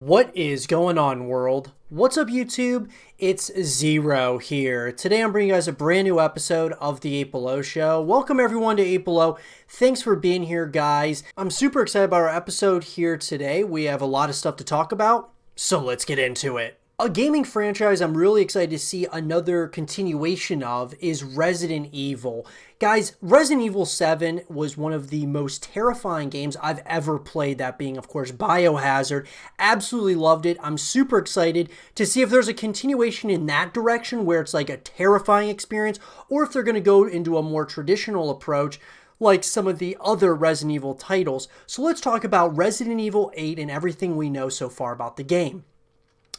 What is going on, world? What's up, YouTube? It's Zero here. Today I'm bringing you guys a brand new episode of the 8 Below Show. Welcome everyone to 8 Below. Thanks for being here, guys. I'm super excited about our episode here today. We have a lot of stuff to talk about, so let's get into it. A gaming franchise I'm really excited to see another continuation of is Resident Evil. Guys, Resident Evil 7 was one of the most terrifying games I've ever played, that being, of course, Biohazard. Absolutely loved it. I'm super excited to see if there's a continuation in that direction where it's like a terrifying experience, or if they're going to go into a more traditional approach like some of the other Resident Evil titles. So let's talk about Resident Evil 8 and everything we know so far about the game.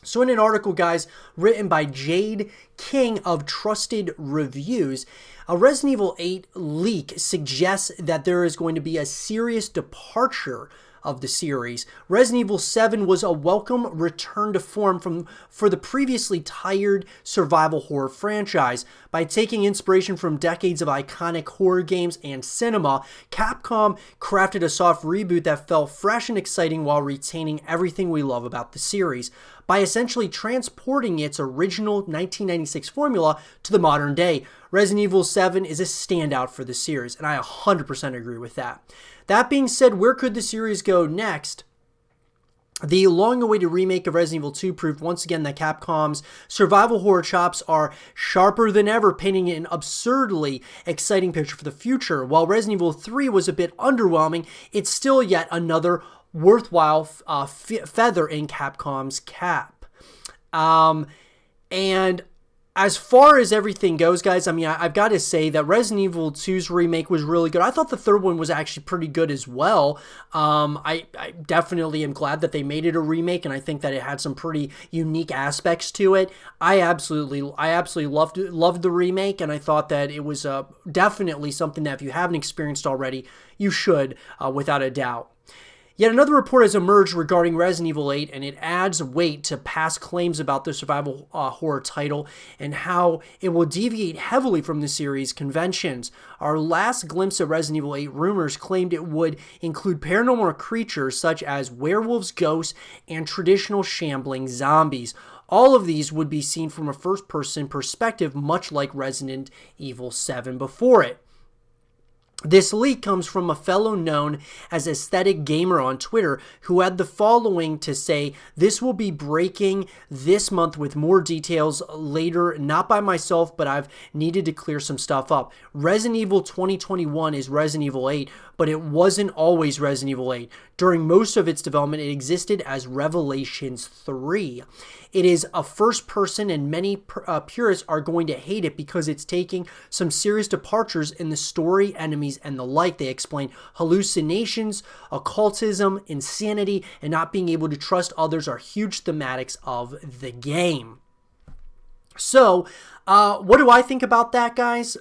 So in an article, guys, written by Jade King of Trusted Reviews, a Resident Evil 8 leak suggests that there is going to be a serious departure of the series. Resident Evil 7 was a welcome return to form for the previously tired survival horror franchise. By taking inspiration from decades of iconic horror games and cinema, Capcom crafted a soft reboot that felt fresh and exciting while retaining everything we love about the series, by essentially transporting its original 1996 formula to the modern day. Resident Evil 7 is a standout for the series, and I 100% agree with that. That being said, where could the series go next? The long-awaited remake of Resident Evil 2 proved once again that Capcom's survival horror chops are sharper than ever, painting an absurdly exciting picture for the future. While Resident Evil 3 was a bit underwhelming, it's still yet another worthwhile feather in Capcom's cap. And as far as everything goes, guys, I mean, I've got to say that Resident Evil 2's remake was really good. I thought the third one was actually pretty good as well. I definitely am glad that they made it a remake, and I think that it had some pretty unique aspects to it. I absolutely loved the remake, and I thought that it was definitely something that if you haven't experienced already, you should, without a doubt. Yet another report has emerged regarding Resident Evil 8, and it adds weight to past claims about the survival horror title and how it will deviate heavily from the series' conventions. Our last glimpse of Resident Evil 8 rumors claimed it would include paranormal creatures such as werewolves, ghosts, and traditional shambling zombies. All of these would be seen from a first-person perspective, much like Resident Evil 7 before it. This leak comes from a fellow known as Aesthetic Gamer on Twitter, who had the following to say: "This will be breaking this month with more details later, not by myself, but I've needed to clear some stuff up. Resident Evil 2021 is Resident Evil 8, but it wasn't always Resident Evil 8. During most of its development, it existed as Revelations 3. It is a first person, and many purists are going to hate it because it's taking some serious departures in the story, enemies, and the like." They explain hallucinations, occultism, insanity, and not being able to trust others are huge thematics of the game. So, what do I think about that, guys?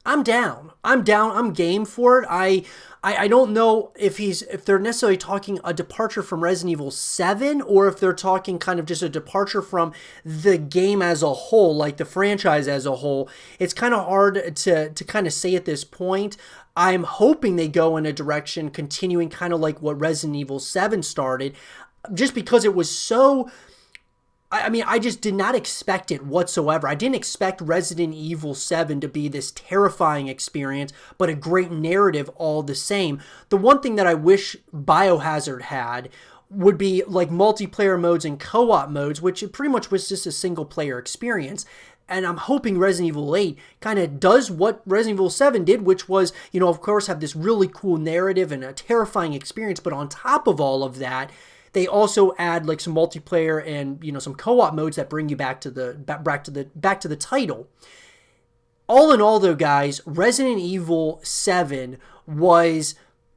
I'm down. I'm game for it. I don't know if they're necessarily talking a departure from Resident Evil 7, or if they're talking kind of just a departure from the game as a whole, like the franchise as a whole. It's kind of hard to kind of say at this point. I'm hoping they go in a direction continuing kind of like what Resident Evil 7 started, just because it was so... I mean, I just did not expect it whatsoever. I didn't expect Resident Evil 7 to be this terrifying experience, but a great narrative all the same. The one thing that I wish Biohazard had would be like multiplayer modes and co-op modes, which it pretty much was just a single-player experience. And I'm hoping Resident Evil 8 kind of does what Resident Evil 7 did, which was, you know, of course, have this really cool narrative and a terrifying experience. But on top of all of that, they also add like some multiplayer and, you know, some co-op modes that bring you back to the title. All in all, though, guys, Resident Evil 7 was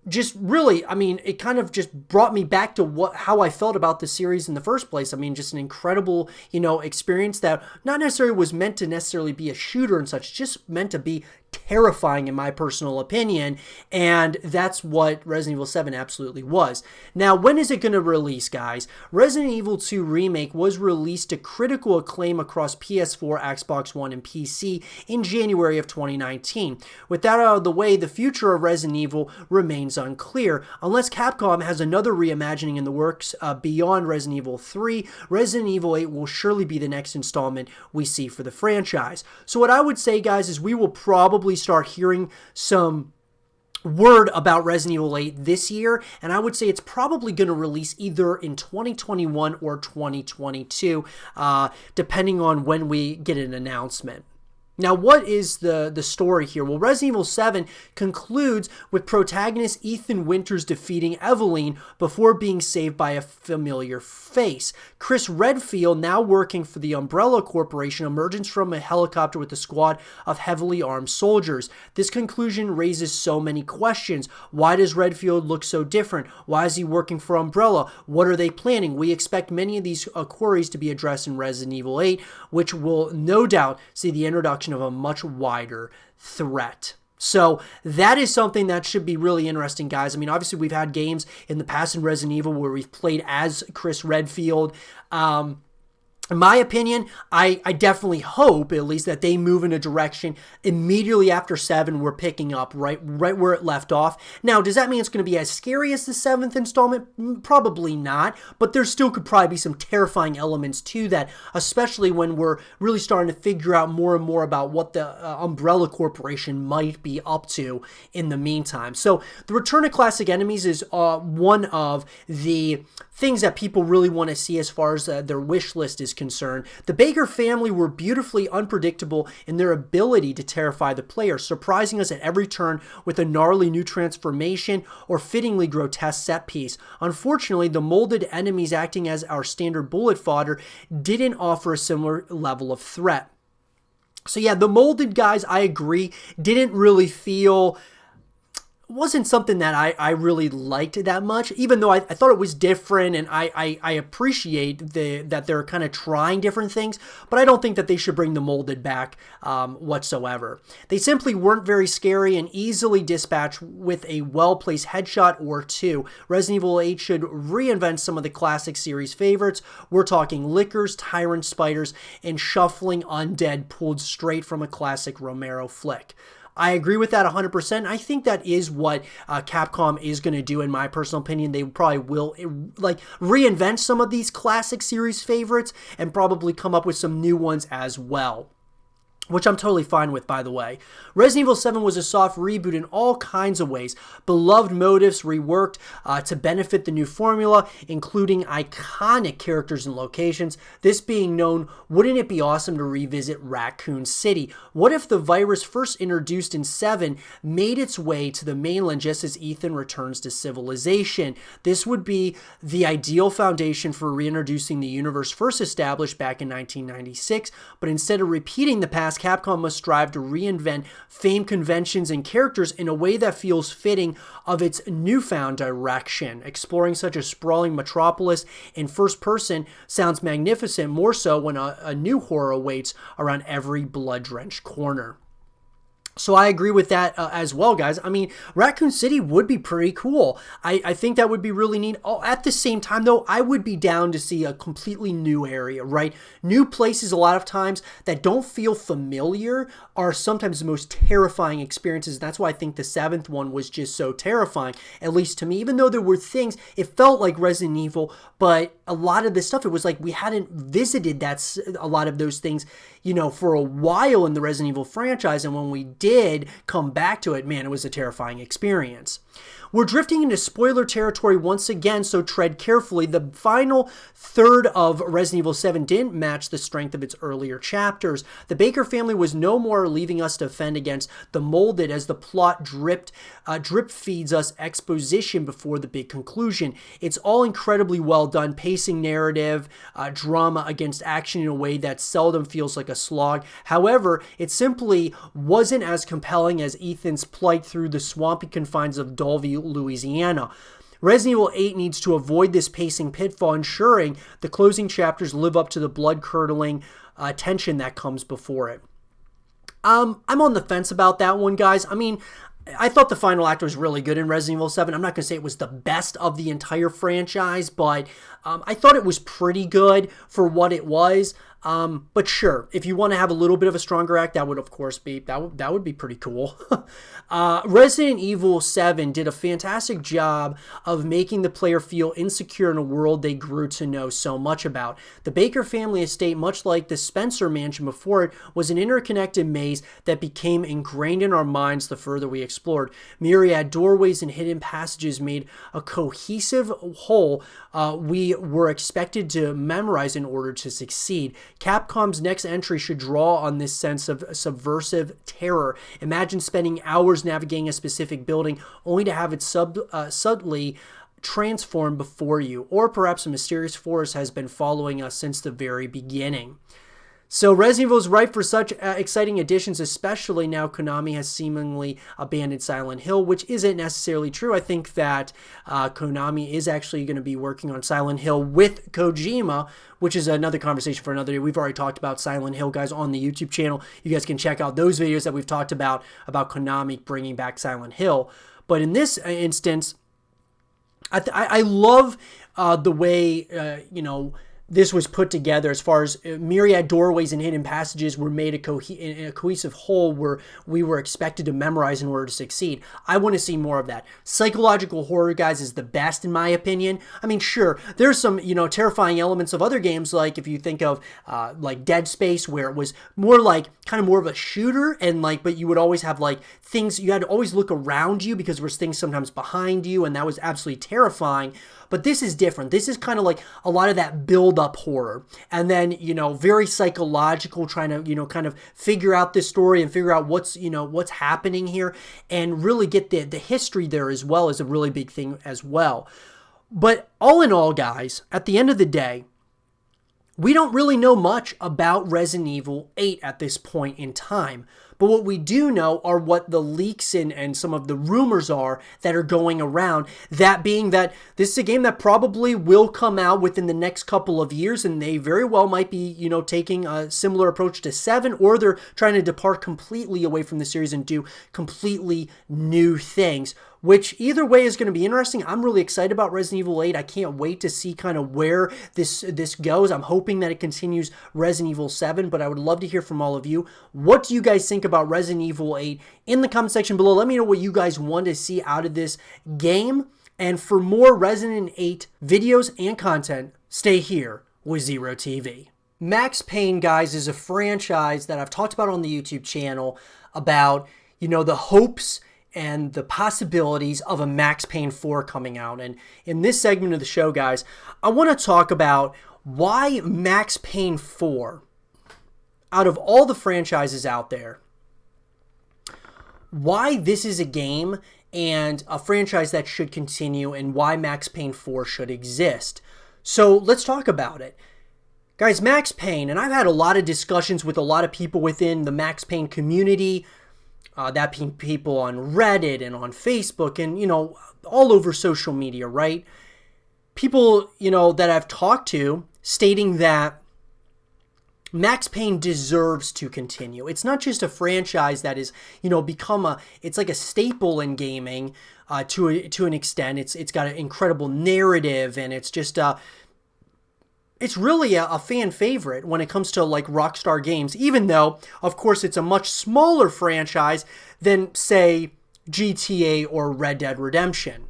just really, I mean, it kind of just brought me back to how I felt about the series in the first place. I mean, just an incredible, you know, experience that not necessarily was meant to necessarily be a shooter and such, just meant to be terrifying in my personal opinion, and that's what Resident Evil 7 absolutely was. Now, when is it going to release, guys? Resident Evil 2 Remake was released to critical acclaim across PS4, Xbox One, and PC in January of 2019. With that out of the way, the future of Resident Evil remains unclear. Unless Capcom has another reimagining in the works beyond Resident Evil 3, Resident Evil 8 will surely be the next installment we see for the franchise. So what I would say, guys, is we will probably start hearing some word about Resident Evil 8 this year, and I would say it's probably going to release either in 2021 or 2022, depending on when we get an announcement. Now, what is the story here? Well, Resident Evil 7 concludes with protagonist Ethan Winters defeating Eveline before being saved by a familiar face. Chris Redfield, now working for the Umbrella Corporation, emerges from a helicopter with a squad of heavily armed soldiers. This conclusion raises so many questions. Why does Redfield look so different? Why is he working for Umbrella? What are they planning? We expect many of these queries to be addressed in Resident Evil 8, which will no doubt see the introduction of a much wider threat. So that is something that should be really interesting, guys. I mean, obviously we've had games in the past in Resident Evil where we've played as Chris Redfield. In my opinion, I definitely hope, at least, that they move in a direction immediately after 7 we're picking up right where it left off. Now, does that mean it's going to be as scary as the 7th installment? Probably not, but there still could probably be some terrifying elements to that, especially when we're really starting to figure out more and more about what the Umbrella Corporation might be up to in the meantime. So the return of classic enemies is one of the things that people really want to see as far as their wish list is concerned. The Baker family were beautifully unpredictable in their ability to terrify the player, surprising us at every turn with a gnarly new transformation or fittingly grotesque set piece. Unfortunately, the molded enemies acting as our standard bullet fodder didn't offer a similar level of threat. So yeah, the molded guys, I agree, didn't really feel... wasn't something that I really liked that much, even though I thought it was different, and I appreciate that they're kind of trying different things, but I don't think that they should bring the molded back whatsoever. They simply weren't very scary and easily dispatched with a well-placed headshot or two. Resident Evil 8 should reinvent some of the classic series favorites. We're talking lickers, tyrant spiders, and shuffling undead pulled straight from a classic Romero flick. I agree with that 100%. I think that is what Capcom is going to do, in my personal opinion. They probably will reinvent some of these classic series favorites and probably come up with some new ones as well, which I'm totally fine with, by the way. Resident Evil 7 was a soft reboot in all kinds of ways. Beloved motifs reworked to benefit the new formula, including iconic characters and locations. This being known, wouldn't it be awesome to revisit Raccoon City? What if the virus first introduced in 7 made its way to the mainland just as Ethan returns to civilization? This would be the ideal foundation for reintroducing the universe first established back in 1996, but instead of repeating the past, Capcom must strive to reinvent famed conventions and characters in a way that feels fitting of its newfound direction. Exploring such a sprawling metropolis in first person sounds magnificent, more so when a new horror awaits around every blood-drenched corner. So I agree with that as well, guys. I mean, Raccoon City would be pretty cool. I think that would be really neat. Oh, at the same time, though, I would be down to see a completely new area, right? New places, a lot of times, that don't feel familiar are sometimes the most terrifying experiences. That's why I think the 7th one was just so terrifying, at least to me. Even though there were things, it felt like Resident Evil, but a lot of this stuff, it was like we hadn't visited a lot of those things, you know, for a while in the Resident Evil franchise, and when we did come back to it, man, it was a terrifying experience. We're drifting into spoiler territory once again, so tread carefully. The final third of Resident Evil 7 didn't match the strength of its earlier chapters. The Baker family was no more leaving us to fend against the molded as the plot drip feeds us exposition before the big conclusion. It's all incredibly well done, pacing narrative, drama against action in a way that seldom feels like a slog. However, it simply wasn't as compelling as Ethan's plight through the swampy confines of Dolby, Louisiana. Resident Evil 8 needs to avoid this pacing pitfall, ensuring the closing chapters live up to the blood-curdling tension that comes before it. I'm on the fence about that one, guys. I mean, I thought the final act was really good in Resident Evil 7. I'm not going to say it was the best of the entire franchise, but I thought it was pretty good for what it was. But sure, if you want to have a little bit of a stronger act, that would of course be that would be pretty cool. Resident Evil 7 did a fantastic job of making the player feel insecure in a world they grew to know so much about. The Baker family estate, much like the Spencer mansion before it, was an interconnected maze that became ingrained in our minds the further we explored. Myriad doorways and hidden passages made a cohesive whole we were expected to memorize in order to succeed. Capcom's next entry should draw on this sense of subversive terror. Imagine spending hours navigating a specific building only to have it subtly transformed before you, or perhaps a mysterious force has been following us since the very beginning. So Resident Evil is ripe for such exciting additions, especially now Konami has seemingly abandoned Silent Hill, which isn't necessarily true. I think that Konami is actually going to be working on Silent Hill with Kojima, which is another conversation for another day. We've already talked about Silent Hill, guys, on the YouTube channel. You guys can check out those videos that we've talked about Konami bringing back Silent Hill. But in this instance, I love the way, this was put together as far as myriad doorways and hidden passages were made in a cohesive whole where we were expected to memorize in order to succeed. I want to see more of that. Psychological horror, guys, is the best in my opinion. I mean, sure, there's some, terrifying elements of other games, like if you think of like Dead Space, where it was more like kind of more of a shooter, and but you would always have like things, you had to always look around you because there was things sometimes behind you, and that was absolutely terrifying. But this is different. This is kind of like a lot of that build-up horror. And then, very psychological, trying to, kind of figure out this story and figure out what's happening here, and really get the history there as well is a really big thing as well. But all in all, guys, at the end of the day, we don't really know much about Resident Evil 8 at this point in time. But what we do know are what the leaks and some of the rumors are that are going around. That being that this is a game that probably will come out within the next couple of years, and they very well might be, taking a similar approach to 7, or they're trying to depart completely away from the series and do completely new things. Which either way is going to be interesting. I'm really excited about Resident Evil 8. I can't wait to see kind of where this goes. I'm hoping that it continues Resident Evil 7, but I would love to hear from all of you. What do you guys think about Resident Evil 8 in the comment section below? Let me know what you guys want to see out of this game. And for more Resident 8 videos and content, stay here with Zero TV. Max Payne, guys, is a franchise that I've talked about on the YouTube channel about, the hopes and the possibilities of a Max Payne 4 coming out. And in this segment of the show, guys, I want to talk about why Max Payne 4, out of all the franchises out there, why this is a game and a franchise that should continue, and why Max Payne 4 should exist. So let's talk about it. Guys, Max Payne, and I've had a lot of discussions with a lot of people within the Max Payne community, that being people on Reddit and on Facebook and, all over social media, right? People, that I've talked to stating that Max Payne deserves to continue. It's not just a franchise that is, become it's like a staple in gaming to an extent. It's got an incredible narrative, and it's just it's really a fan favorite when it comes to like Rockstar Games, even though, of course, it's a much smaller franchise than, say, GTA or Red Dead Redemption.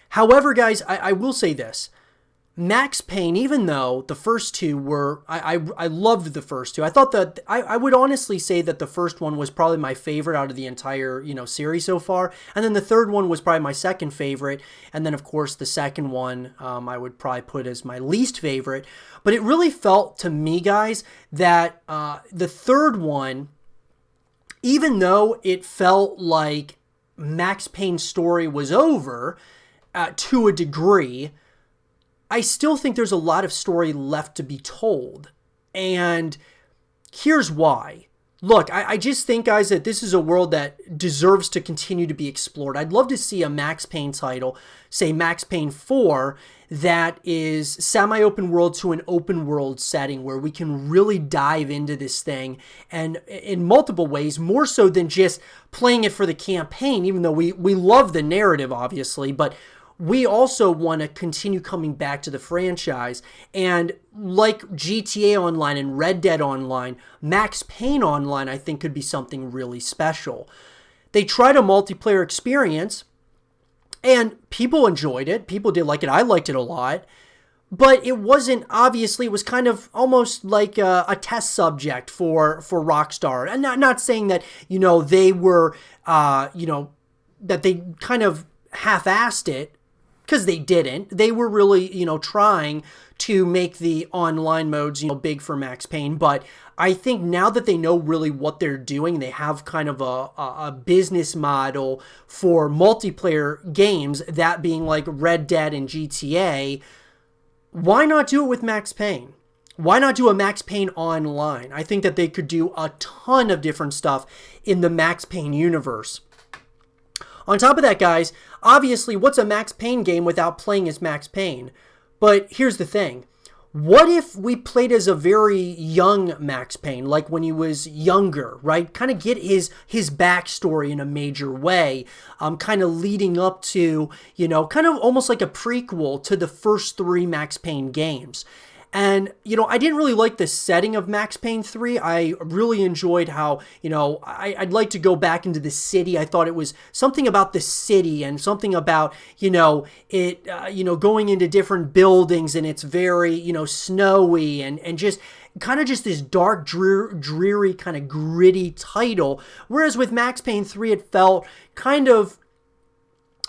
However, guys, I will say this. Max Payne, even though the first two were, I loved the first two. I thought that, I would honestly say that the first one was probably my favorite out of the entire, series so far. And then the third one was probably my second favorite. And then, of course, the second one I would probably put as my least favorite. But it really felt to me, guys, that the third one, even though it felt like Max Payne's story was over to a degree, I still think there's a lot of story left to be told. And here's why. Look, I just think, guys, that this is a world that deserves to continue to be explored. I'd love to see a Max Payne title, say Max Payne 4, that is semi-open world to an open world setting where we can really dive into this thing and in multiple ways, more so than just playing it for the campaign, even though we love the narrative, obviously, but we also want to continue coming back to the franchise. And like GTA Online and Red Dead Online, Max Payne Online, I think, could be something really special. They tried a multiplayer experience, and people enjoyed it. People did like it. I liked it a lot. But it wasn't, obviously, it was kind of almost like a test subject for Rockstar. And not saying that, they were, that they kind of half-assed it, because they didn't. They were really, trying to make the online modes, big for Max Payne. But I think now that they know really what they're doing, they have kind of a business model for multiplayer games, that being like Red Dead and GTA. Why not do it with Max Payne? Why not do a Max Payne Online? I think that they could do a ton of different stuff in the Max Payne universe. On top of that, guys, obviously, what's a Max Payne game without playing as Max Payne? But here's the thing. What if we played as a very young Max Payne, like when he was younger, right? Kind of get his backstory in a major way, kind of leading up to, kind of almost like a prequel to the first 3 Max Payne games. And, I didn't really like the setting of Max Payne 3. I really enjoyed how, I'd like to go back into the city. I thought it was something about the city and something about, going into different buildings, and it's very, snowy and just kind of just this dark, dreary, kind of gritty title. Whereas with Max Payne 3, it felt kind of,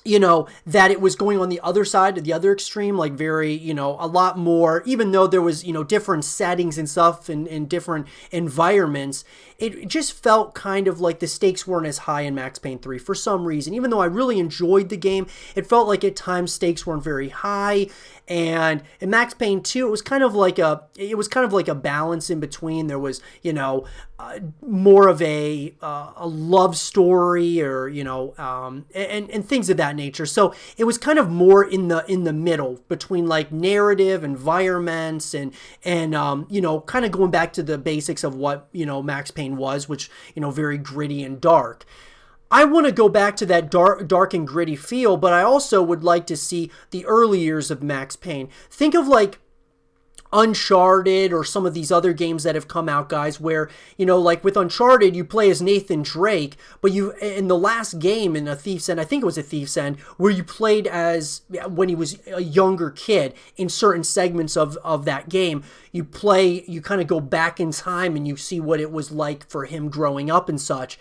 that it was going on the other side, the other extreme, like very, a lot more, even though there was, different settings and stuff and different environments, it just felt kind of like the stakes weren't as high in Max Payne 3 for some reason. Even though I really enjoyed the game, it felt like at times stakes weren't very high. And in Max Payne 2, it was kind of like a balance in between. There was, more of a love story, or and things of that nature. So it was kind of more in the middle between like narrative, environments, and kind of going back to the basics of what Max Payne was, which very gritty and dark. I want to go back to that dark and gritty feel, but I also would like to see the early years of Max Payne. Think of like Uncharted or some of these other games that have come out, guys, where, like with Uncharted, you play as Nathan Drake, but in the last game in A Thief's End, I think it was A Thief's End, where you played as when he was a younger kid in certain segments of that game. You kind of go back in time and you see what it was like for him growing up and such.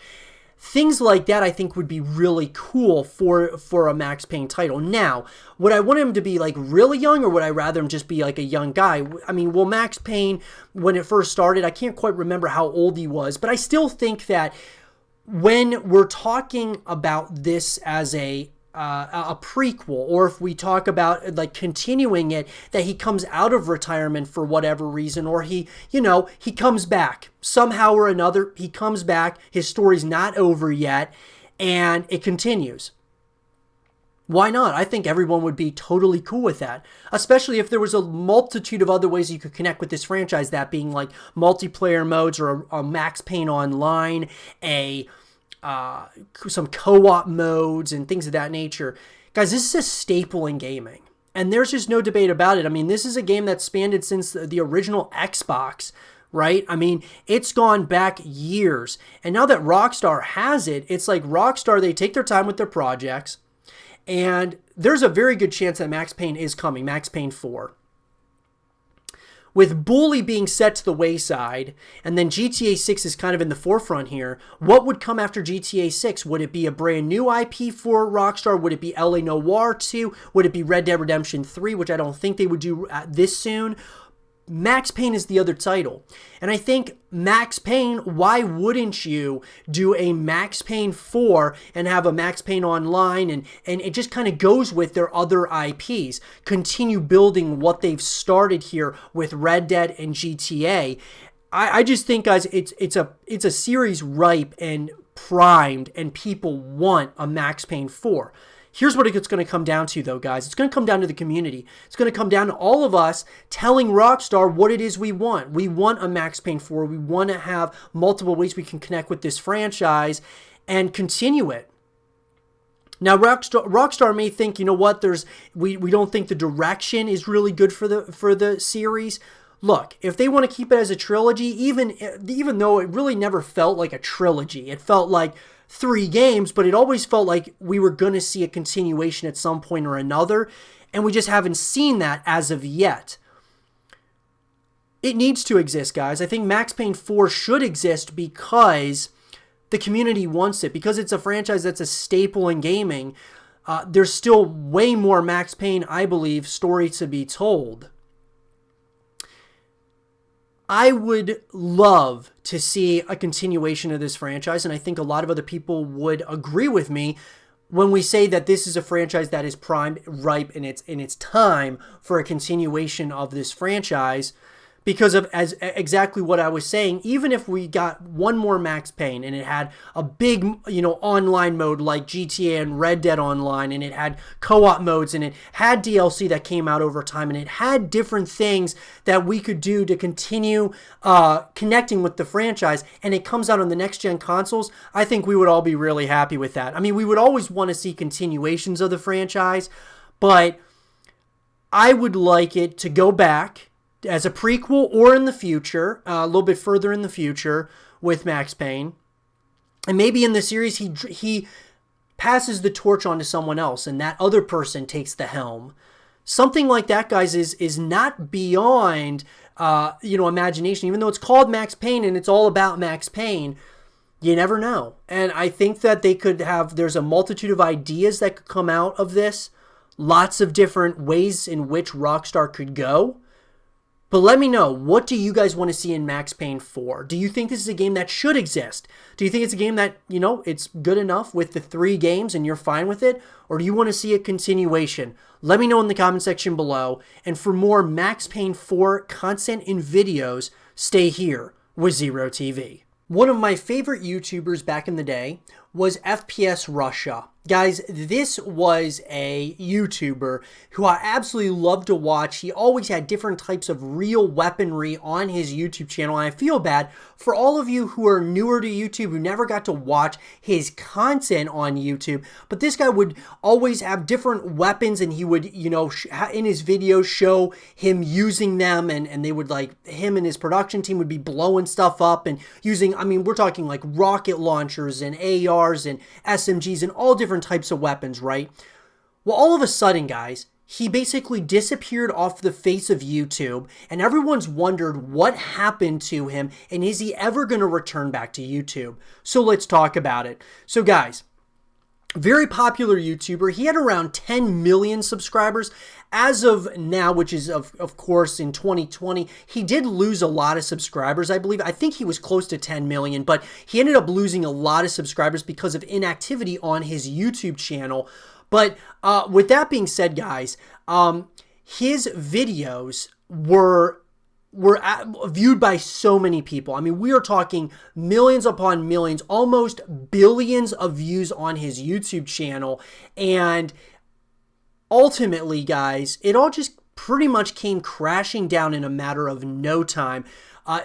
Things like that, I think, would be really cool for a Max Payne title. Now, would I want him to be like really young, or would I rather him just be like a young guy? I mean, well, Max Payne, when it first started, I can't quite remember how old he was, but I still think that when we're talking about this as a prequel, or if we talk about like continuing it, that he comes out of retirement for whatever reason, or he comes back somehow or another. He comes back, his story's not over yet, and it continues. Why not? I think everyone would be totally cool with that, especially if there was a multitude of other ways you could connect with this franchise, that being like multiplayer modes, or a Max Payne Online, some co-op modes and things of that nature. Guys, this is a staple in gaming, and there's just no debate about it. I mean, this is a game that's spanned since the original Xbox, right? I mean, it's gone back years, and now that Rockstar has it, it's like Rockstar, they take their time with their projects, and there's a very good chance that Max Payne is coming, Max Payne 4. With Bully being set to the wayside, and then GTA 6 is kind of in the forefront here, what would come after GTA 6? Would it be a brand new IP for Rockstar? Would it be LA Noire 2? Would it be Red Dead Redemption 3, which I don't think they would do this soon? Max Payne is the other title. And I think Max Payne, why wouldn't you do a Max Payne 4 and have a Max Payne Online, and it just kind of goes with their other IPs. Continue building what they've started here with Red Dead and GTA. I just think, guys, it's a series ripe and primed, and people want a Max Payne 4. Here's what it's going to come down to, though, guys. It's going to come down to the community. It's going to come down to all of us telling Rockstar what it is we want. We want a Max Payne 4. We want to have multiple ways we can connect with this franchise and continue it. Now, Rockstar may think, you know what, we don't think the direction is really good for the series. Look, if they want to keep it as a trilogy, even though it really never felt like a trilogy, it felt like 3 games, but it always felt like we were going to see a continuation at some point or another, and we just haven't seen that as of yet. It needs to exist, guys. I think Max Payne 4 should exist because the community wants it, because it's a franchise that's a staple in gaming. There's still way more Max Payne, I believe, story to be told. I would love to see a continuation of this franchise, and I think a lot of other people would agree with me when we say that this is a franchise that is primed, ripe, and it's time for a continuation of this franchise. Because of exactly what I was saying, even if we got one more Max Payne and it had a big, online mode like GTA and Red Dead Online, and it had co-op modes, and it had DLC that came out over time, and it had different things that we could do to continue connecting with the franchise, and it comes out on the next-gen consoles, I think we would all be really happy with that. I mean, we would always want to see continuations of the franchise, but I would like it to go back as a prequel or in the future, a little bit further in the future with Max Payne. And maybe in the series he passes the torch on to someone else and that other person takes the helm. Something like that, guys, is not beyond imagination. Even though it's called Max Payne and it's all about Max Payne, you never know. And I think that there's a multitude of ideas that could come out of this. Lots of different ways in which Rockstar could go. But let me know, what do you guys want to see in Max Payne 4? Do you think this is a game that should exist? Do you think it's a game that, it's good enough with the 3 games and you're fine with it? Or do you want to see a continuation? Let me know in the comment section below. And for more Max Payne 4 content and videos, stay here with Zero TV. One of my favorite YouTubers back in the day was FPS Russia. Guys, this was a YouTuber who I absolutely loved to watch. He always had different types of real weaponry on his YouTube channel, and I feel bad for all of you who are newer to YouTube, who never got to watch his content on YouTube, but this guy would always have different weapons, and he would, in his videos show him using them, and they would, him and his production team would be blowing stuff up and using, we're talking like rocket launchers and ARs and SMGs and all different types of weapons, right? Well, all of a sudden, guys, he basically disappeared off the face of YouTube, and everyone's wondered what happened to him, and is he ever going to return back to YouTube? So let's talk about it. So guys, very popular YouTuber. He had around 10 million subscribers. As of now, which is of course in 2020, he did lose a lot of subscribers, I believe. I think he was close to 10 million, but he ended up losing a lot of subscribers because of inactivity on his YouTube channel. But with that being said, guys, his videos were viewed by so many people. We are talking millions upon millions, almost billions of views on his YouTube channel. And ultimately, guys, it all just pretty much came crashing down in a matter of no time.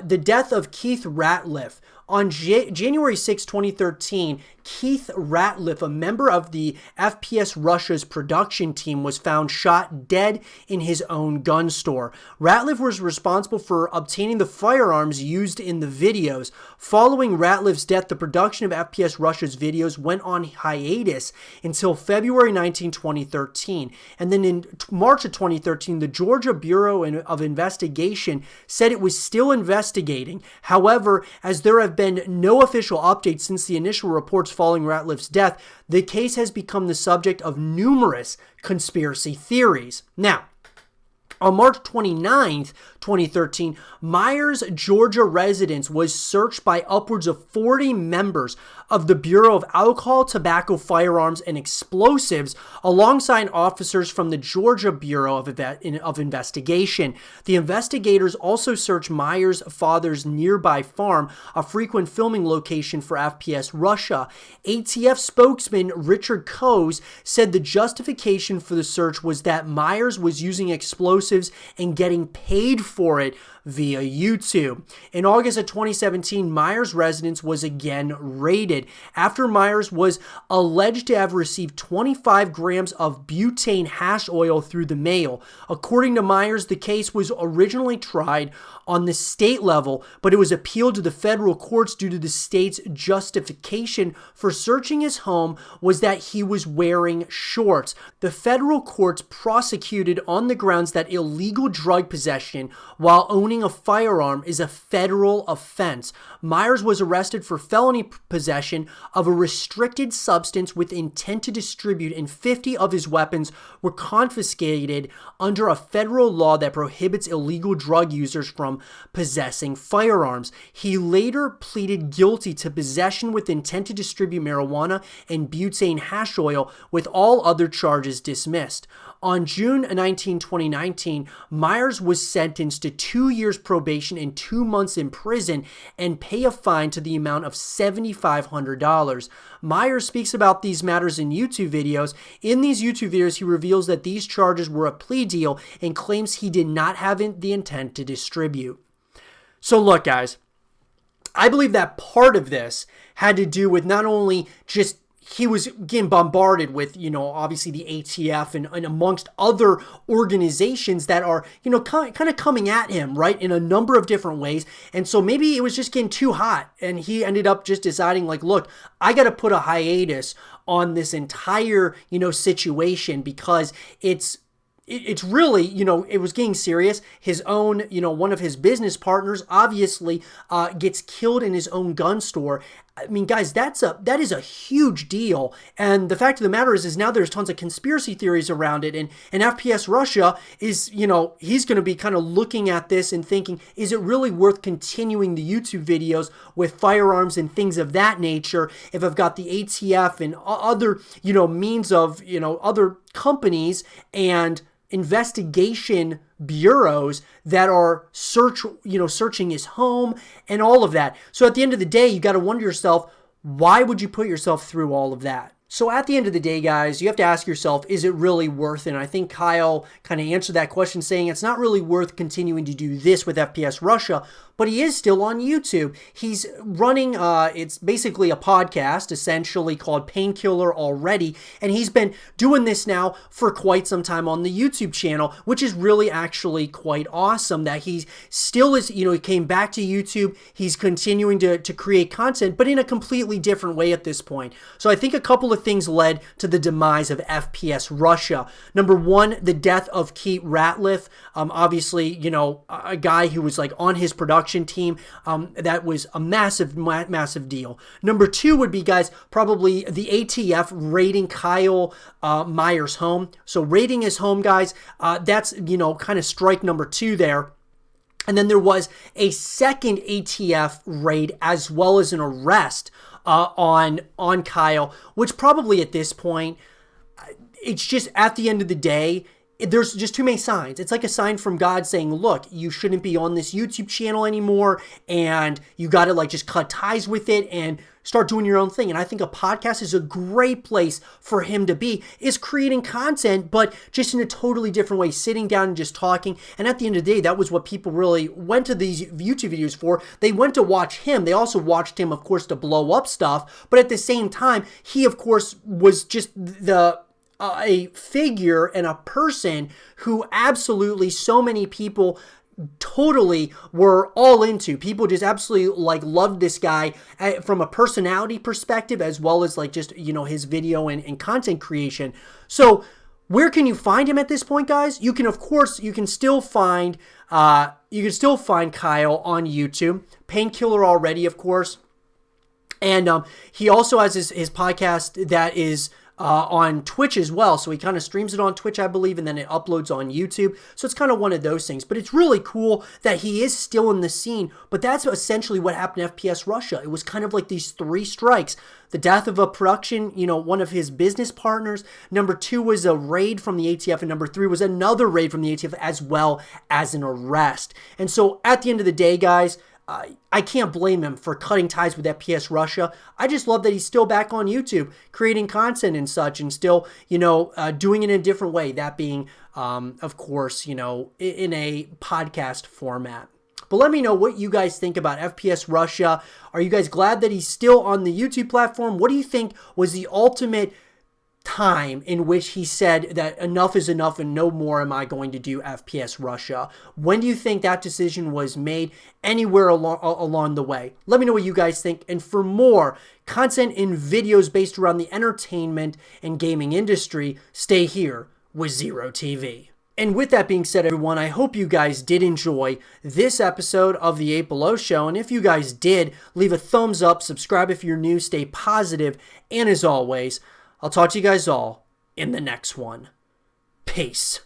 The death of Keith Ratliff. On January 6, 2013, Keith Ratliff, a member of the FPS Russia's production team, was found shot dead in his own gun store. Ratliff was responsible for obtaining the firearms used in the videos. Following Ratliff's death, the production of FPS Russia's videos went on hiatus until February 19, 2013. And then in March of 2013, the Georgia Bureau of Investigation said it was still investigating. However, as there have been no official updates since the initial reports following Ratliff's death, the case has become the subject of numerous conspiracy theories. Now, On March 29th, 2013, Myers' Georgia residence was searched by upwards of 40 members of the Bureau of Alcohol, Tobacco, Firearms, and Explosives, alongside officers from the Georgia Bureau of Investigation. The investigators also searched Myers' father's nearby farm, a frequent filming location for FPS Russia. ATF spokesman Richard Coase said the justification for the search was that Myers was using explosives and getting paid for it via YouTube. In August of 2017, Myers' residence was again raided after Myers was alleged to have received 25 grams of butane hash oil through the mail. According to Myers, the case was originally tried on the state level, but it was appealed to the federal courts due to the state's justification for searching his home was that he was wearing shorts. The federal courts prosecuted on the grounds that illegal drug possession while owning a firearm is a federal offense. Myers was arrested for felony possession of a restricted substance with intent to distribute, and 50 of his weapons were confiscated under a federal law that prohibits illegal drug users from possessing firearms. He later pleaded guilty to possession with intent to distribute marijuana and butane hash oil, with all other charges dismissed. On June 19, 2019, Myers was sentenced to 2 years probation and 2 months in prison and pay a fine to the amount of $7,500. Myers speaks about these matters in YouTube videos. In these YouTube videos, he reveals that these charges were a plea deal and claims he did not have the intent to distribute. So look, guys, I believe that part of this had to do with not only just he was getting bombarded with, obviously the ATF and amongst other organizations that are, kind of coming at him, right, in a number of different ways. And so maybe it was just getting too hot and he ended up just deciding like, look, I got to put a hiatus on this entire, situation because it's really, it was getting serious. His own, one of his business partners obviously gets killed in his own gun store. I mean, guys, that is a huge deal. And the fact of the matter is now there's tons of conspiracy theories around it. And FPS Russia is, he's going to be kind of looking at this and thinking, is it really worth continuing the YouTube videos with firearms and things of that nature if I've got the ATF and other, means of, other companies and investigation bureaus that are searching his home and all of that. So at the end of the day, you got to wonder yourself, why would you put yourself through all of that? So at the end of the day, guys, you have to ask yourself, is it really worth it? And I think Kyle kind of answered that question saying it's not really worth continuing to do this with FPS Russia, but he is still on YouTube. He's running, it's basically a podcast essentially called Painkiller Already, and he's been doing this now for quite some time on the YouTube channel, which is really actually quite awesome that he still is, he came back to YouTube, he's continuing to create content, but in a completely different way at this point. So I think a couple of things led to the demise of FPS Russia. Number one, the death of Keith Ratliff, obviously, a guy who was like on his production team. That was a massive deal. Number two would be, guys, probably the ATF raiding Kyle Myers' home. So raiding his home, guys, that's, kind of strike number two there. And then there was a second ATF raid as well as an arrest on Kyle, which probably at this point, it's just at the end of the day, there's just too many signs. It's like a sign from God saying, look, you shouldn't be on this YouTube channel anymore, and you got to like just cut ties with it and start doing your own thing. And I think a podcast is a great place for him to be, is creating content, but just in a totally different way, sitting down and just talking. And at the end of the day, that was what people really went to these YouTube videos for. They went to watch him. They also watched him, of course, to blow up stuff. But at the same time, he, of course, was just a figure and a person who absolutely so many people totally were all into. People just absolutely like loved this guy from a personality perspective, as well as like just, his video and content creation. So where can you find him at this point, guys? You can, of course, you can still find Kyle on YouTube. Painkiller Already, of course. And he also has his podcast that is on Twitch as well. So he kind of streams it on Twitch, I believe, and then it uploads on YouTube. So it's kind of one of those things. But it's really cool that he is still in the scene. But that's essentially what happened to FPS Russia. It was kind of like these 3 strikes. The death of a production, one of his business partners. Number 2 was a raid from the ATF. And number 3 was another raid from the ATF, as well as an arrest. And so at the end of the day, guys, I can't blame him for cutting ties with FPS Russia. I just love that he's still back on YouTube creating content and such, and still, doing it in a different way. That being, of course, in a podcast format. But let me know what you guys think about FPS Russia. Are you guys glad that he's still on the YouTube platform? What do you think was the ultimate time in which he said that enough is enough and no more am I going to do FPS Russia? When do you think that decision was made? Anywhere along the way? Let me know what you guys think. And for more content and videos based around the entertainment and gaming industry, stay here with Zero TV. And with that being said, everyone, I hope you guys did enjoy this episode of the 8 Below Show. And if you guys did, leave a thumbs up, subscribe if you're new, stay positive, and as always, I'll talk to you guys all in the next one. Peace.